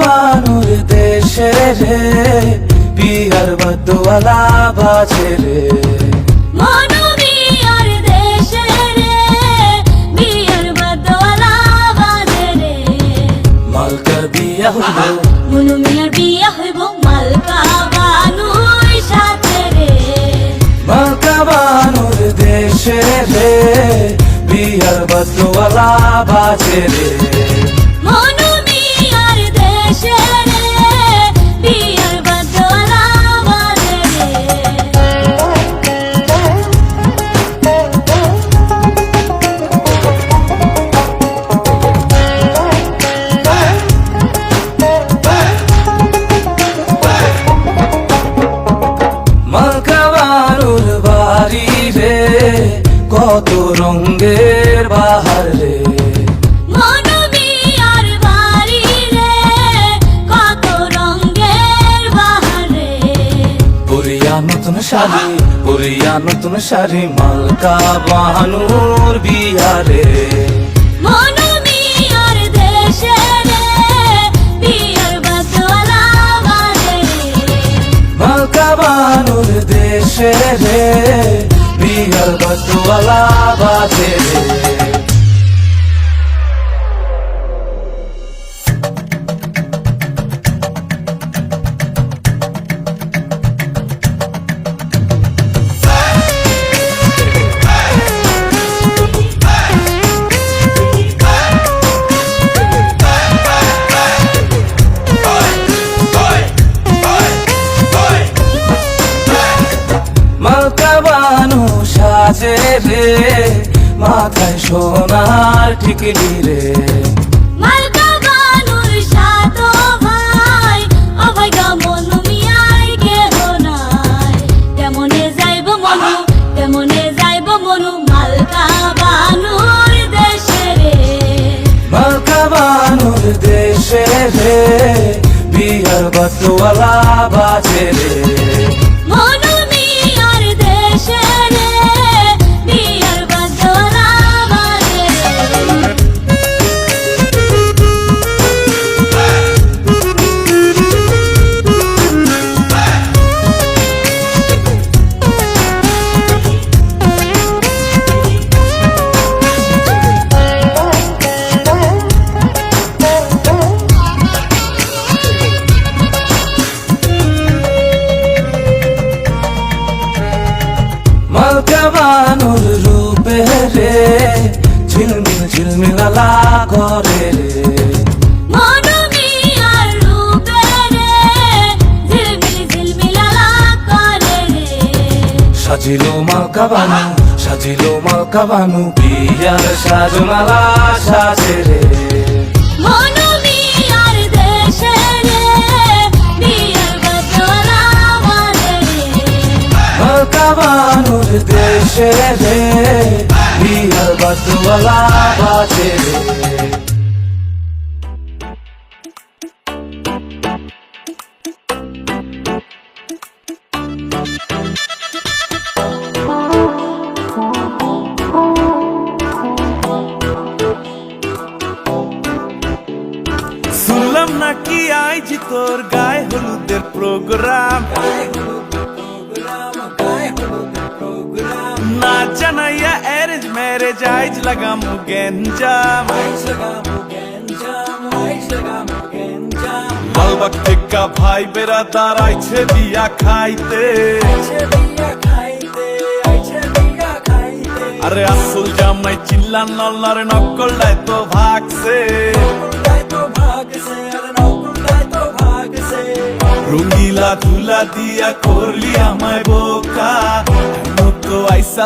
বানুর দেশে রে বিয়ার বদওয়ালা বাজে রে মনু বিয়ার দেশে রে বিয়ার বদওয়ালা বাজে রে মালকার বিয়া হইব মনু মিয়ার বিয়া হইব মালকা বানুর সাথে রে মালকা বানুর দেশে রে বিয়ার বদওয়ালা বাজে রে মনু মিয়ার দেশে রে বিয়ার বদওয়ালা বাজে মালকা বানুর বাড়ি রে কত রঙের বাহার রে মনু মিয়ার বাড়ি রে কত রঙের বাহার রে পরিয়া নতুন শাড়ি মালকা বানুর বিয়া রে মনু মিয়ার দেশে রে বিয়ার বদওয়ালা বাজে রে মালকা বানুর দেশে রে বিয়ার বদওয়ালা বাজে রে মালকা বানু সাজে রে মাথায় সোনার টিকলি রে মালকা বানুর সাতো ভাই অভয় গা মনু মিয়ার কেহ নাই কেমনে যাইব মনু মালকা বানুর দেশে রে মালকা বানুর দেশে রে বিয়ার বদওয়ালা বাজে রে মনু মিয়ার দেশে রে বিয়ার বদওয়ালা বাজে রে মালকা বানুর রূপে রে ঝিলমিলালা করে রে মনু মিয়ার রূপে রে ঝিলমিলালা করে রে সাজিল মালকা বানু বিয়ার সাজমালা সাজে রে মনু মিয়ার দেশে রে বিয়ার বদওয়ালা বাজে রে মালকা বানুর দেশে রে বিয়ার বদওয়ালা বাজে রে শুনলাম নাকি আইজ তোর গায়ে হলুদের প্রোগ্রাম না জানাইয়া অ্যারেঞ্জ ম্যারেজ আইজ লাগামু গেঞ্জাম লালবাগ থেকে ভাই বেড়াদার আইছে বিয়া খাইতে আরে আসল জামাই চিল্লা নল্লার নকলটাই তো ভাগছে রঙ্গিলা ধুলা দিয়া করলি আমায় বোকা আইসা